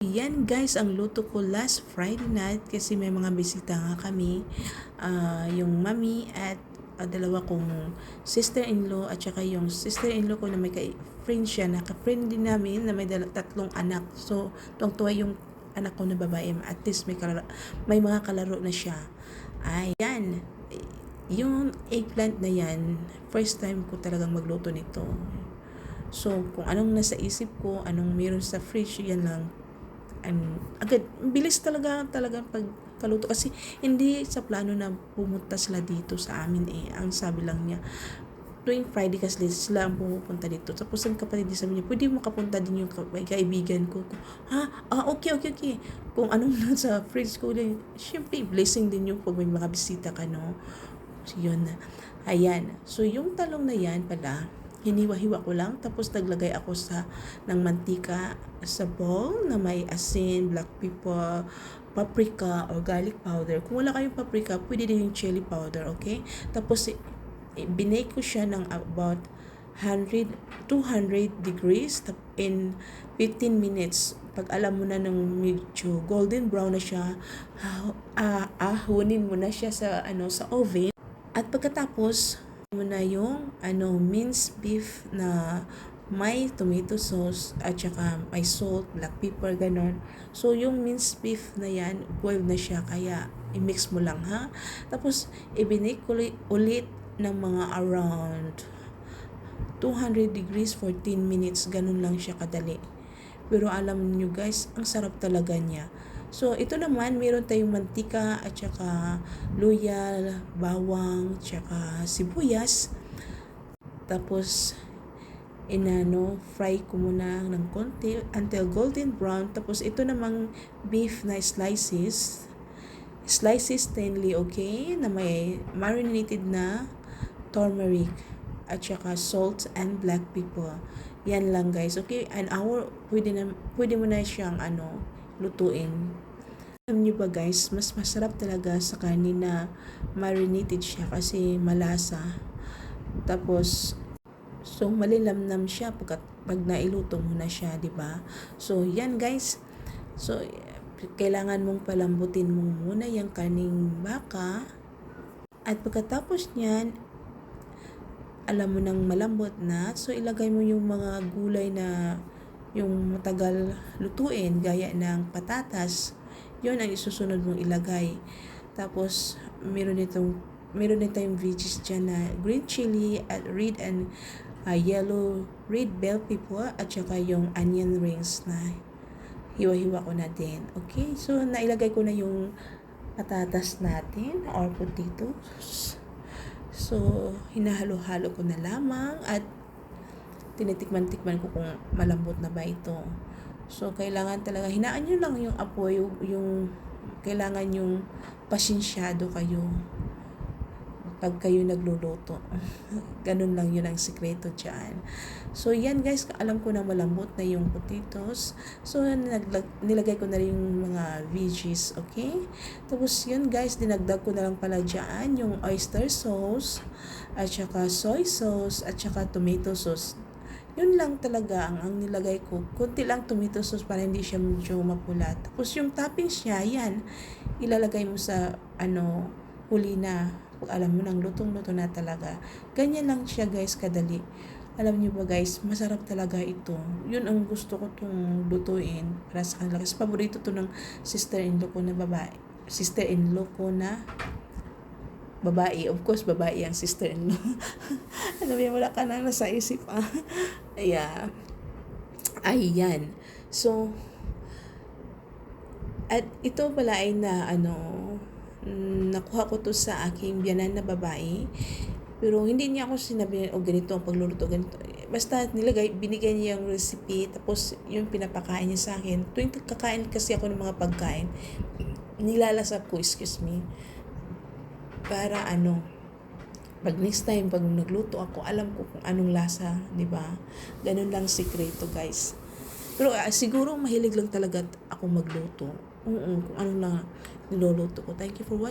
Yan guys, ang luto ko last Friday night kasi may mga bisita nga kami. Yung mami at dalawa kong sister-in-law at saka yung sister-in-law ko na may friend siya, naka-friend din namin na may tatlong anak. So, tuwang-tuwa yung anak ko na babae. At least may mga kalaro na siya. Ayan, yung eggplant na yan, first time ko talagang magluto nito. So, kung anong nasa isip ko, anong meron sa fridge, yan lang agad bilis talaga pagkaluto kasi hindi sa plano na pumunta sila dito sa amin ang sabi lang niya tuwing Friday kasi sila ang pumupunta dito tapos ang kapatid niya sabi niya pwede makapunta din yung kaibigan ko okay kung anong nasa fridge ko din syempre blessing din yung pag may mga bisita ka no so yun na ayan so yung talong na yan pala hiniwa-hiwa ko lang tapos naglagay ako ng mantika sa bowl na may asin, black pepper, paprika or garlic powder. Kung wala kayong paprika, pwede din yung chili powder, okay? Tapos binake ko siya ng about 200 degrees in 15 minutes. Pag alam mo na ng medyo golden brown na siya, ahunin mo na siya sa oven. At pagkatapos mo na yung minced beef na may tomato sauce at saka may salt, black pepper, ganon. So, yung minced beef na yan, boiled na siya, kaya i-mix mo lang ha. Tapos, i-bake ulit ng mga around 200 degrees, 14 minutes, ganon lang siya kadali. Pero alam niyo guys, ang sarap talaga niya. So, ito naman, meron tayong mantika at saka luya, bawang, saka sibuyas. Tapos, fry ko muna ng konti until golden brown. Tapos, ito namang beef na slices thinly, okay? Na may marinated na turmeric at saka salt and black pepper. Yan lang guys, okay? An hour, pwede mo na siyang lutuin. Alam niyo ba guys, mas masarap talaga sa kanin na marinated siya kasi malasa. Tapos, so malilamnam siya pag nailuto mo na siya, di ba? So, yan guys. So, kailangan mong palambutin mo muna yung kaning baka. At pagkatapos niyan, alam mo nang malambot na, so ilagay mo yung mga gulay na yung matagal lutuin, gaya ng patatas. Yun ang isusunod mong ilagay. Tapos, meron tayong veggies dyan na green chili at red and yellow, red bell pepper at saka yung onion rings na hiwa-hiwa ko na din. Okay, so nailagay ko na yung patatas natin or potatoes. So, hinahalo-halo ko na lamang at tinitikman-tikman ko kung malambot na ba ito. So, kailangan talaga, hinaan nyo lang yung apoy, kailangan yung pasensyado kayo pag kayo nagluluto. Ganun lang yun ang sikreto dyan. So, yan guys, alam ko na malambot na yung potatoes. So, nilagay ko na rin yung mga veggies, okay? Tapos, yun guys, dinagdag ko na lang pala dyan yung oyster sauce, at saka soy sauce, at saka tomato sauce. Yun lang talaga ang nilagay ko. Kunti lang tomato sauce para hindi siya medyo mapula. Tapos, yung toppings niya, yan, ilalagay mo sa, huli na. Pag alam mo nang lutong-luto na talaga. Ganyan lang siya guys, kadali. Alam niyo ba guys, masarap talaga ito. Yun ang gusto ko tong lutuin para sa kanila. Kasi paborito to ng sister-in-law ko na babae. Sister-in-law ko na babae. Of course, babae ang sister-in-law. Alam mo, wala ka na nasa isip yeah. Ayan. So, at ito pala ay nakuha ko to sa aking biyanan na babae. Pero hindi niya ako sinabi, ganito ang pagluluto, ganito. Basta binigay niya yung recipe, tapos yung pinapakain niya sa akin. Tuwing kakain kasi ako ng mga pagkain, nilalasap ko, excuse me. Para pag next time, pag nagluto ako, alam ko kung anong lasa, di ba? Ganun lang sikreto, guys. Pero siguro mahilig lang talaga ako magluto. Kung anong lang niluluto ko. Thank you for watching.